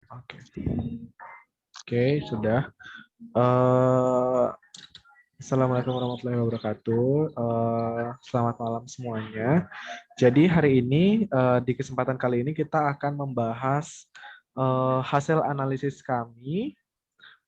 Oke, oke, sudah. Eh, Assalamualaikum warahmatullahi wabarakatuh. Selamat malam semuanya. Jadi hari ini di kesempatan kali ini kita akan membahas hasil analisis kami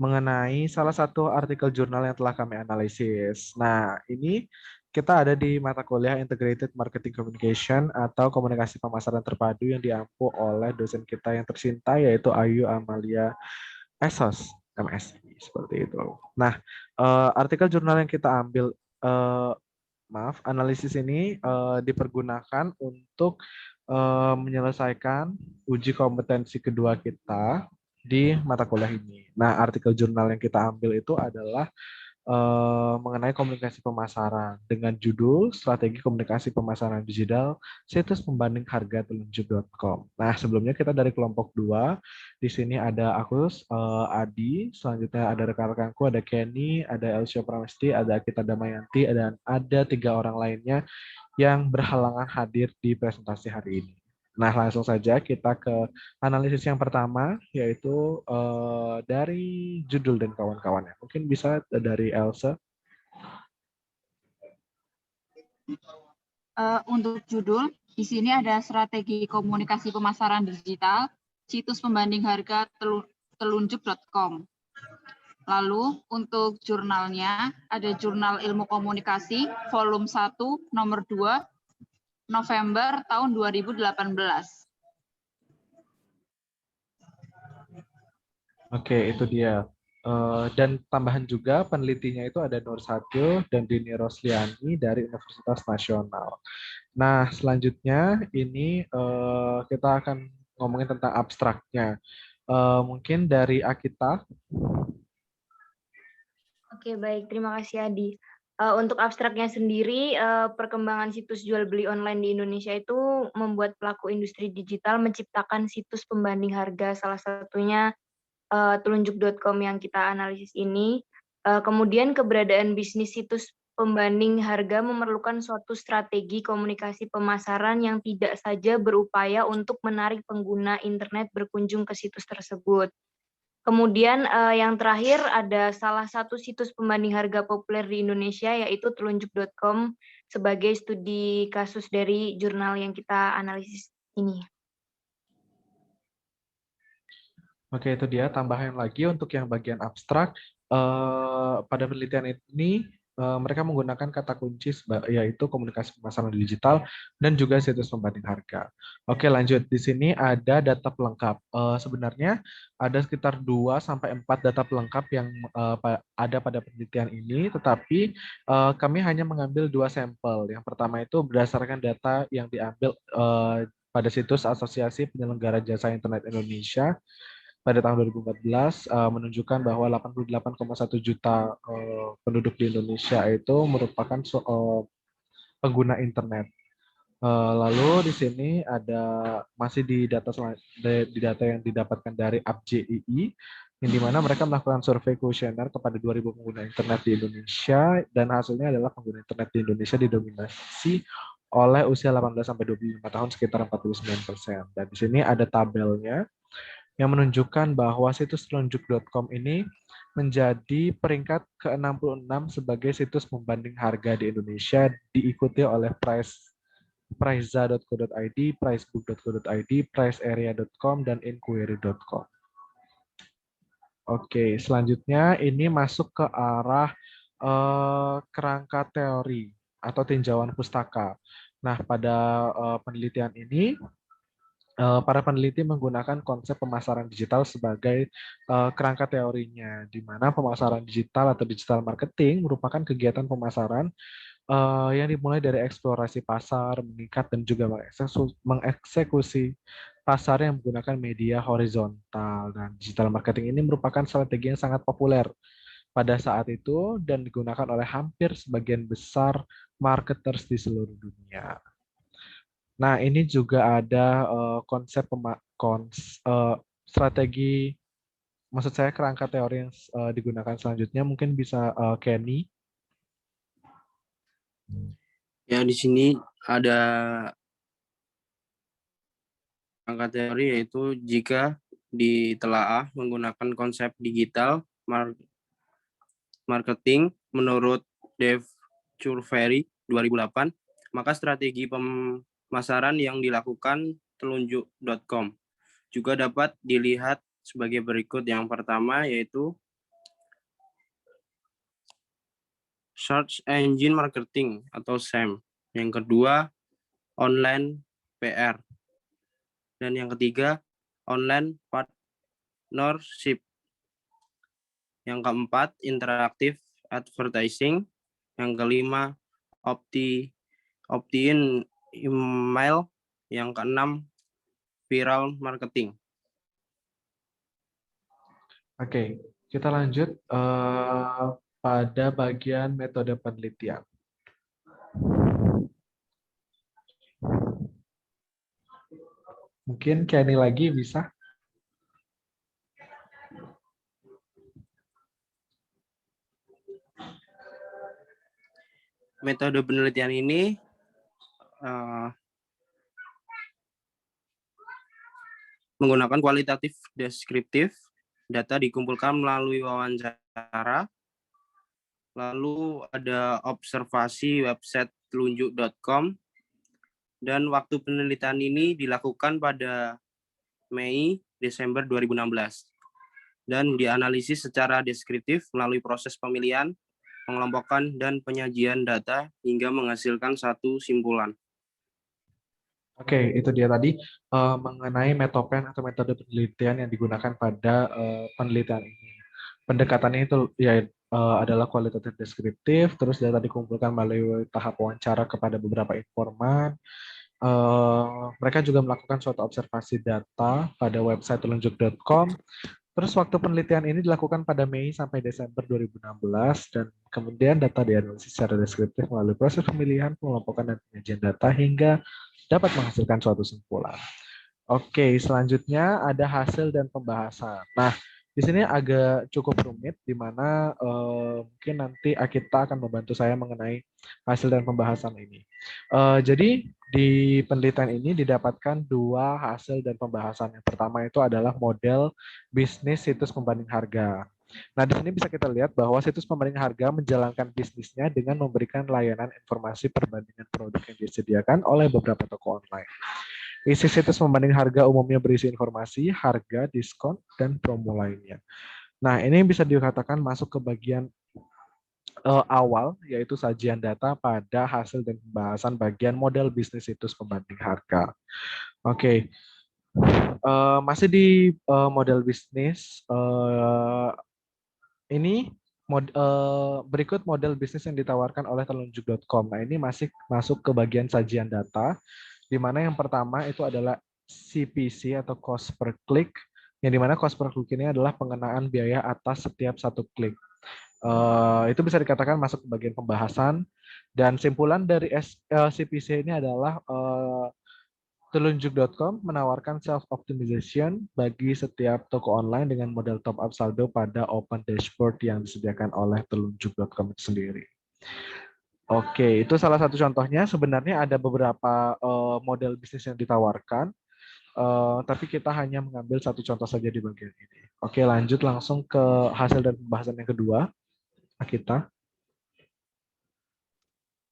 mengenai salah satu artikel jurnal yang telah kami analisis. Nah, ini kita ada di mata kuliah Integrated Marketing Communication atau Komunikasi Pemasaran Terpadu yang diampu oleh dosen kita yang tercinta yaitu Ayu Amalia Esos, MSI, seperti itu. Nah, artikel jurnal yang kita ambil, analisis ini dipergunakan untuk menyelesaikan uji kompetensi kedua kita di mata kuliah ini. Nah, artikel jurnal yang kita ambil itu adalah mengenai komunikasi pemasaran dengan judul Strategi Komunikasi Pemasaran Digital Situs Pembanding Harga Telunjuk.com. Nah, sebelumnya kita dari kelompok 2. Di sini ada aku, Adi, selanjutnya ada rekan-rekanku, ada Kenny, ada Elsio Pramesti, ada Akita Damayanti, dan ada 3 orang lainnya yang berhalangan hadir di presentasi hari ini. Nah, langsung saja kita ke analisis yang pertama, yaitu dari judul dan kawan-kawannya. Mungkin bisa dari Elsa. Untuk judul, di sini ada strategi komunikasi pemasaran digital, situs pembanding harga telunjuk.com. Lalu untuk jurnalnya, ada Jurnal Ilmu Komunikasi, volume 1, nomor 2, November tahun 2018. Oke, itu dia. Dan tambahan juga penelitinya itu ada Nur Satyo dan Dini Rosliani dari Universitas Nasional. Nah, selanjutnya ini kita akan ngomongin tentang abstraknya. Mungkin dari Akita. Oke, baik. Terima kasih, Adi. Untuk abstraknya sendiri, perkembangan situs jual beli online di Indonesia itu membuat pelaku industri digital menciptakan situs pembanding harga, salah satunya telunjuk.com yang kita analisis ini. Kemudian keberadaan bisnis situs pembanding harga memerlukan suatu strategi komunikasi pemasaran yang tidak saja berupaya untuk menarik pengguna internet berkunjung ke situs tersebut. Kemudian yang terakhir ada salah satu situs pembanding harga populer di Indonesia yaitu telunjuk.com sebagai studi kasus dari jurnal yang kita analisis ini. Oke, itu dia tambahan lagi untuk yang bagian abstrak. Pada penelitian ini mereka menggunakan kata kunci yaitu komunikasi pemasaran digital dan juga situs pembanding harga. Oke, lanjut. Di sini ada data pelengkap. Sebenarnya ada sekitar 2 sampai 4 data pelengkap yang ada pada penelitian ini, tetapi kami hanya mengambil 2 sampel. Yang pertama itu berdasarkan data yang diambil pada situs Asosiasi Penyelenggara Jasa Internet Indonesia pada tahun 2014 menunjukkan bahwa 88,1 juta penduduk di Indonesia itu merupakan pengguna internet. Lalu di sini ada masih di data yang didapatkan dari AppJII, yang dimana mereka melakukan survei kuesioner kepada 2.000 pengguna internet di Indonesia, dan hasilnya adalah pengguna internet di Indonesia didominasi oleh usia 18 sampai 25 tahun sekitar 49%. Dan di sini ada tabelnya yang menunjukkan bahwa situs telunjuk.com ini menjadi peringkat ke-66 sebagai situs pembanding harga di Indonesia, diikuti oleh Priza.co.id, Pricebook.co.id, Pricearea.com, dan Inquiry.com. Oke, selanjutnya ini masuk ke arah kerangka teori atau tinjauan pustaka. Nah, pada penelitian ini para peneliti menggunakan konsep pemasaran digital sebagai kerangka teorinya, di mana pemasaran digital atau digital marketing merupakan kegiatan pemasaran yang dimulai dari eksplorasi pasar, mengikat dan juga mengeksekusi pasar yang menggunakan media horizontal. Dan digital marketing ini merupakan strategi yang sangat populer pada saat itu dan digunakan oleh hampir sebagian besar marketers di seluruh dunia. Nah, ini juga ada konsep strategi, maksud saya kerangka teori yang digunakan selanjutnya. Mungkin bisa Kenny. Ya, di sini ada kerangka teori yaitu jika ditelaah menggunakan konsep digital marketing menurut Dave Churvery 2008, maka strategi pemasaran yang dilakukan telunjuk.com juga dapat dilihat sebagai berikut. Yang pertama yaitu Search Engine Marketing atau SEM. Yang kedua, Online PR. Dan yang ketiga, Online Partnership. Yang keempat, Interactive Advertising. Yang kelima, Opt-in Email. Yang keenam, Viral Marketing. Oke, kita lanjut pada bagian metode penelitian. Mungkin Kenny lagi bisa. Metode penelitian ini menggunakan kualitatif deskriptif, data dikumpulkan melalui wawancara, lalu ada observasi website telunjuk.com, dan waktu penelitian ini dilakukan pada Mei-Desember 2016, dan dianalisis secara deskriptif melalui proses pemilihan, pengelompokan, dan penyajian data hingga menghasilkan satu simpulan. Oke, itu dia tadi mengenai metopen atau metode penelitian yang digunakan pada penelitian ini. Pendekatannya itu ya adalah kualitatif deskriptif, terus data dikumpulkan melalui tahap wawancara kepada beberapa informan. Mereka juga melakukan suatu observasi data pada website telunjuk.com. Terus waktu penelitian ini dilakukan pada Mei sampai Desember 2016 dan kemudian data dianalisis secara deskriptif melalui proses pemilihan, pengelompokan, dan penyajian data hingga dapat menghasilkan suatu simpulan. Oke, selanjutnya ada hasil dan pembahasan. Nah, di sini agak cukup rumit, di mana mungkin nanti Akita akan membantu saya mengenai hasil dan pembahasan ini. Jadi di penelitian ini didapatkan dua hasil dan pembahasan. Yang pertama itu adalah model bisnis situs pembanding harga. Nah, di sini bisa kita lihat bahwa situs pembanding harga menjalankan bisnisnya dengan memberikan layanan informasi perbandingan produk yang disediakan oleh beberapa toko online. Isi situs pembanding harga umumnya berisi informasi, harga, diskon, dan promo lainnya. Nah, ini bisa dikatakan masuk ke bagian awal, yaitu sajian data pada hasil dan pembahasan bagian model bisnis situs pembanding harga. Oke, masih di model bisnis, ini berikut model bisnis yang ditawarkan oleh telunjuk.com. Nah, ini masih masuk ke bagian sajian data, di mana yang pertama itu adalah CPC atau cost per click, yang dimana cost per click ini adalah pengenaan biaya atas setiap satu klik. Itu bisa dikatakan masuk ke bagian pembahasan, dan simpulan dari CPC ini adalah telunjuk.com menawarkan self-optimization bagi setiap toko online dengan model top-up saldo pada open dashboard yang disediakan oleh telunjuk.com sendiri. Oke, itu salah satu contohnya. Sebenarnya ada beberapa model bisnis yang ditawarkan, tapi kita hanya mengambil satu contoh saja di bagian ini. Oke, lanjut langsung ke hasil dan pembahasan yang kedua. Akita.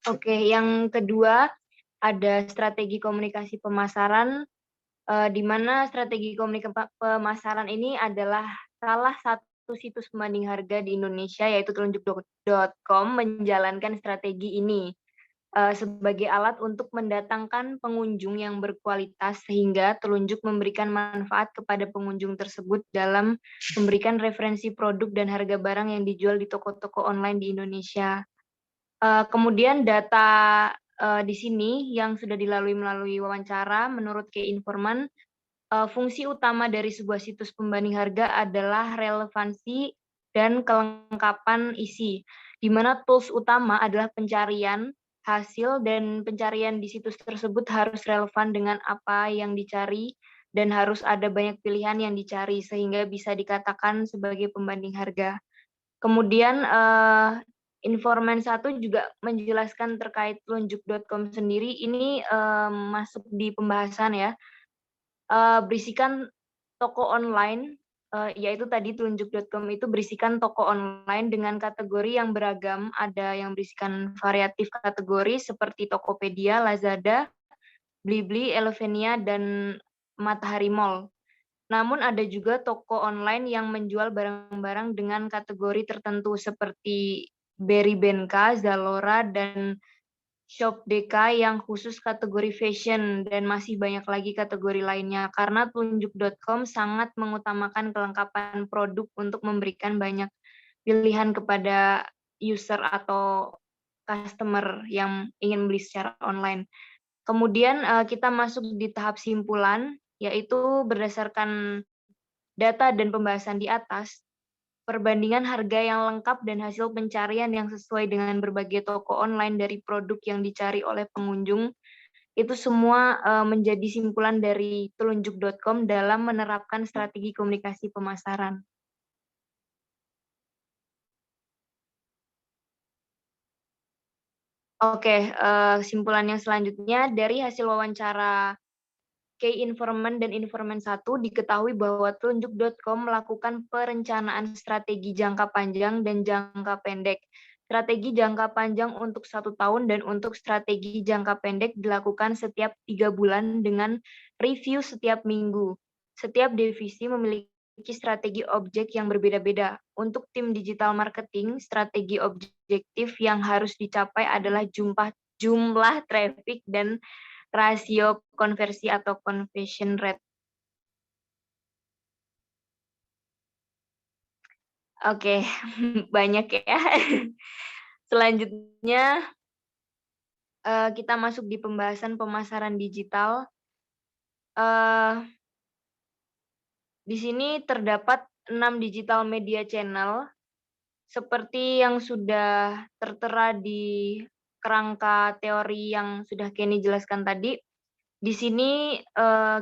Oke, yang kedua ada strategi komunikasi pemasaran, di mana strategi komunikasi pemasaran ini adalah salah satu situs pembanding harga di Indonesia, yaitu telunjuk.com menjalankan strategi ini sebagai alat untuk mendatangkan pengunjung yang berkualitas, sehingga telunjuk memberikan manfaat kepada pengunjung tersebut dalam memberikan referensi produk dan harga barang yang dijual di toko-toko online di Indonesia. Kemudian data di sini yang sudah dilalui melalui wawancara, menurut Keinforman, fungsi utama dari sebuah situs pembanding harga adalah relevansi dan kelengkapan isi, di mana tools utama adalah pencarian hasil, dan pencarian di situs tersebut harus relevan dengan apa yang dicari dan harus ada banyak pilihan yang dicari sehingga bisa dikatakan sebagai pembanding harga. Kemudian Informan 1 juga menjelaskan terkait telunjuk.com sendiri, ini masuk di pembahasan ya, berisikan toko online, yaitu tadi telunjuk.com itu berisikan toko online dengan kategori yang beragam, ada yang berisikan variatif kategori seperti Tokopedia, Lazada, Blibli, Elevenia, dan Matahari Mall. Namun ada juga toko online yang menjual barang-barang dengan kategori tertentu seperti Beribenka, Zalora, dan Shopdeka yang khusus kategori fashion, dan masih banyak lagi kategori lainnya. Karena telunjuk.com sangat mengutamakan kelengkapan produk untuk memberikan banyak pilihan kepada user atau customer yang ingin beli secara online. Kemudian kita masuk di tahap simpulan, yaitu berdasarkan data dan pembahasan di atas, perbandingan harga yang lengkap dan hasil pencarian yang sesuai dengan berbagai toko online dari produk yang dicari oleh pengunjung, itu semua menjadi simpulan dari telunjuk.com dalam menerapkan strategi komunikasi pemasaran. Oke, kesimpulan yang selanjutnya dari hasil wawancara Key Informant dan Informant 1 diketahui bahwa telunjuk.com melakukan perencanaan strategi jangka panjang dan jangka pendek. Strategi jangka panjang untuk 1 tahun dan untuk strategi jangka pendek dilakukan setiap 3 bulan dengan review setiap minggu. Setiap divisi memiliki strategi objek yang berbeda-beda. Untuk tim digital marketing, strategi objektif yang harus dicapai adalah jumlah traffic dan rasio konversi atau conversion rate. Oke, banyak ya. Selanjutnya kita masuk di pembahasan pemasaran digital. Di sini terdapat 6 digital media channel seperti yang sudah tertera di kerangka teori yang sudah Kenny jelaskan tadi. Di sini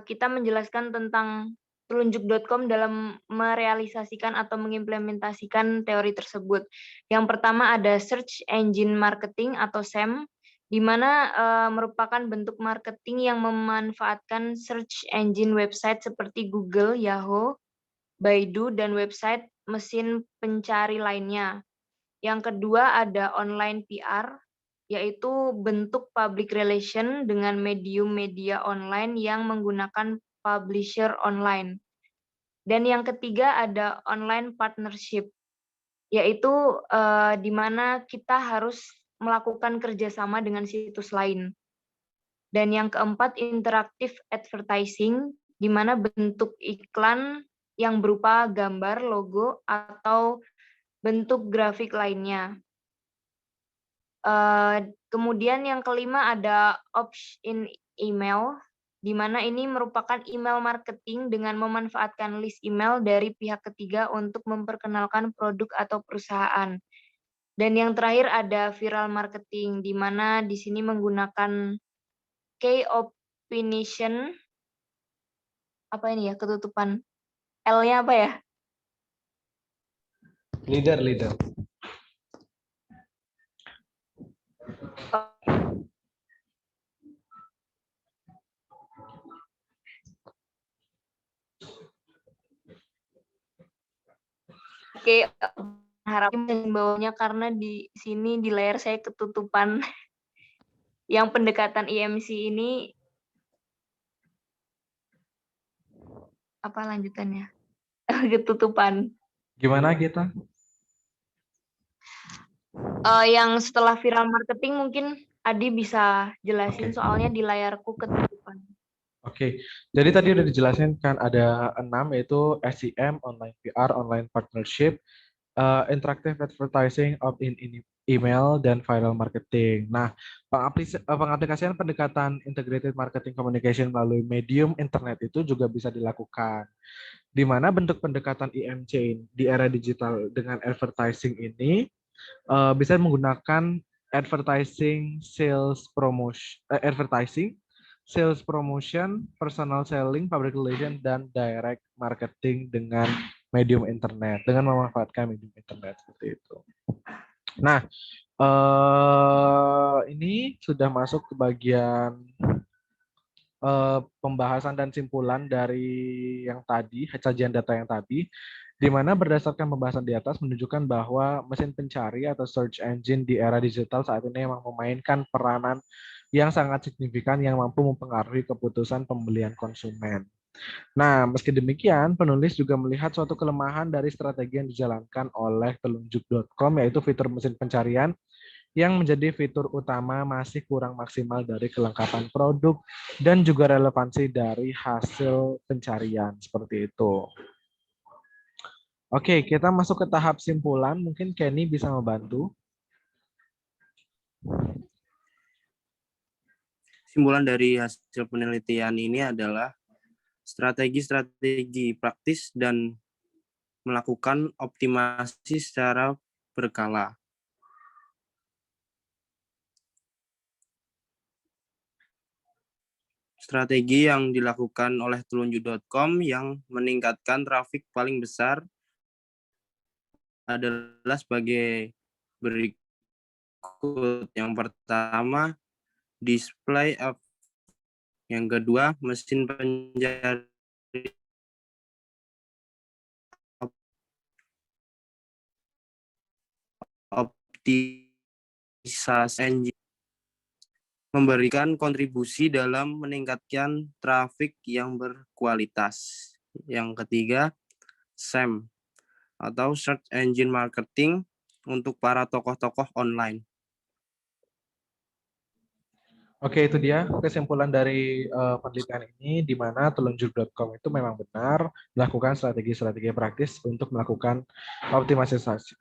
kita menjelaskan tentang telunjuk.com dalam merealisasikan atau mengimplementasikan teori tersebut. Yang pertama ada Search Engine Marketing atau SEM, di mana merupakan bentuk marketing yang memanfaatkan search engine website seperti Google, Yahoo, Baidu, dan website mesin pencari lainnya. Yang kedua ada online PR, yaitu bentuk public relation dengan medium media online yang menggunakan publisher online. Dan yang ketiga ada online partnership, yaitu di mana kita harus melakukan kerjasama dengan situs lain. Dan yang keempat interactive advertising, di mana bentuk iklan yang berupa gambar, logo, atau bentuk grafik lainnya. Kemudian yang kelima ada opt-in email, di mana ini merupakan email marketing dengan memanfaatkan list email dari pihak ketiga untuk memperkenalkan produk atau perusahaan. Dan yang terakhir ada viral marketing, di mana di sini menggunakan key opinion, apa ini ya, ketutupan L-nya apa ya? Leader. Oke, harap bawahnya karena di sini di layar saya ketutupan. Yang pendekatan IMC ini apa lanjutannya? Ketutupan. Gimana kita? Yang setelah viral marketing mungkin Adi bisa jelasin. Oke. Soalnya di layarku ketutupan. Oke, jadi tadi udah dijelasin kan ada 6 yaitu SEM, online PR, online partnership, interactive advertising, opt-in email, dan viral marketing. Nah, pengaplikasian pendekatan integrated marketing communication melalui medium internet itu juga bisa dilakukan. Di mana bentuk pendekatan IMC di era digital dengan advertising ini bisa menggunakan advertising, sales promotion, personal selling, public relation, dan direct marketing dengan medium internet, dengan memanfaatkan medium internet seperti itu. Nah, ini sudah masuk ke bagian pembahasan dan simpulan dari yang tadi, sajian data yang tadi, di mana berdasarkan pembahasan di atas menunjukkan bahwa mesin pencari atau search engine di era digital saat ini memang memainkan peranan yang sangat signifikan yang mampu mempengaruhi keputusan pembelian konsumen. Nah, meski demikian, penulis juga melihat suatu kelemahan dari strategi yang dijalankan oleh telunjuk.com, yaitu fitur mesin pencarian yang menjadi fitur utama masih kurang maksimal dari kelengkapan produk dan juga relevansi dari hasil pencarian seperti itu. Oke, kita masuk ke tahap simpulan. Mungkin Kenny bisa membantu. Simpulan dari hasil penelitian ini adalah strategi-strategi praktis dan melakukan optimasi secara berkala. Strategi yang dilakukan oleh telunjuk.com yang meningkatkan trafik paling besar adalah sebagai berikut. Yang pertama, display app. Yang kedua, mesin pencari optimalisasi engine, memberikan kontribusi dalam meningkatkan trafik yang berkualitas. Yang ketiga, SEM atau Search Engine Marketing untuk para tokoh-tokoh online. Oke, itu dia kesimpulan dari penelitian ini, di mana telunjuk.com itu memang benar melakukan strategi-strategi praktis untuk melakukan optimalisasi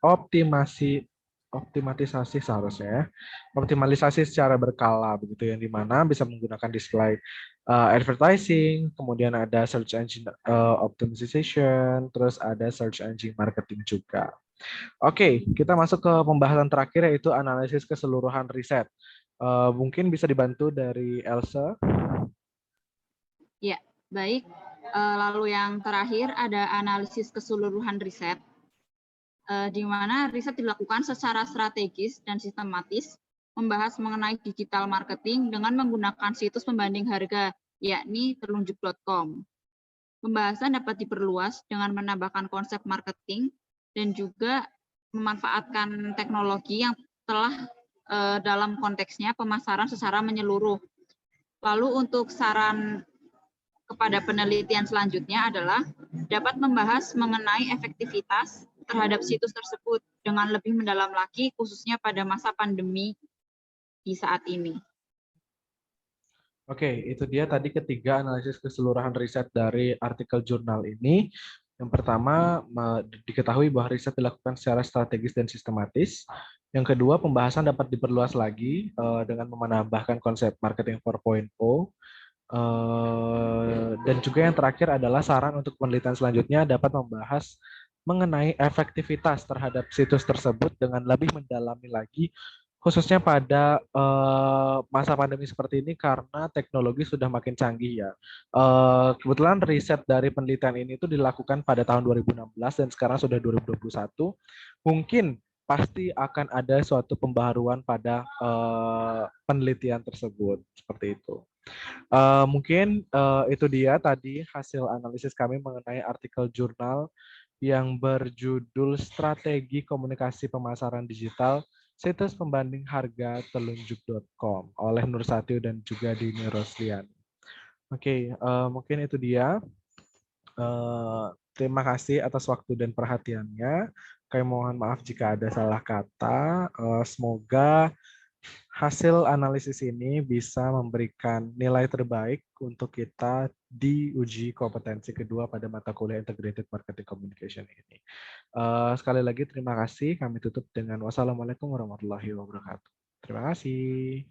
seharusnya ya. Optimalisasi secara berkala begitu, yang dimana bisa menggunakan display advertising, kemudian ada search engine optimization, terus ada search engine marketing juga. Oke, kita masuk ke pembahasan terakhir, yaitu analisis keseluruhan riset. Mungkin bisa dibantu dari Elsa. Ya, baik. Lalu yang terakhir ada analisis keseluruhan riset, di mana riset dilakukan secara strategis dan sistematis, membahas mengenai digital marketing dengan menggunakan situs pembanding harga, yakni telunjuk.com. Pembahasan dapat diperluas dengan menambahkan konsep marketing dan juga memanfaatkan teknologi yang telah dalam konteksnya pemasaran secara menyeluruh. Lalu untuk saran kepada penelitian selanjutnya adalah dapat membahas mengenai efektivitas terhadap situs tersebut dengan lebih mendalam lagi, khususnya pada masa pandemi di saat ini. Oke, itu dia tadi ketiga analisis keseluruhan riset dari artikel jurnal ini. Yang pertama, diketahui bahwa riset dilakukan secara strategis dan sistematis. Yang kedua, pembahasan dapat diperluas lagi dengan menambahkan konsep marketing 4.0. Dan juga yang terakhir adalah saran untuk penelitian selanjutnya dapat membahas mengenai efektivitas terhadap situs tersebut dengan lebih mendalami lagi, khususnya pada masa pandemi seperti ini karena teknologi sudah makin canggih ya. Kebetulan riset dari penelitian ini itu dilakukan pada tahun 2016 dan sekarang sudah 2021. Mungkin pasti akan ada suatu pembaharuan pada penelitian tersebut seperti itu. Mungkin itu dia tadi hasil analisis kami mengenai artikel jurnal yang berjudul Strategi Komunikasi Pemasaran Digital Situs Pembanding Harga Telunjuk.com oleh Nur Satyo dan juga Dini Rosliani. Oke, mungkin itu dia. Terima kasih atas waktu dan perhatiannya. Kami mohon maaf jika ada salah kata. Semoga hasil analisis ini bisa memberikan nilai terbaik untuk kita di uji kompetensi kedua pada mata kuliah Integrated Marketing Communication ini. Sekali lagi terima kasih. Kami tutup dengan wassalamualaikum warahmatullahi wabarakatuh. Terima kasih.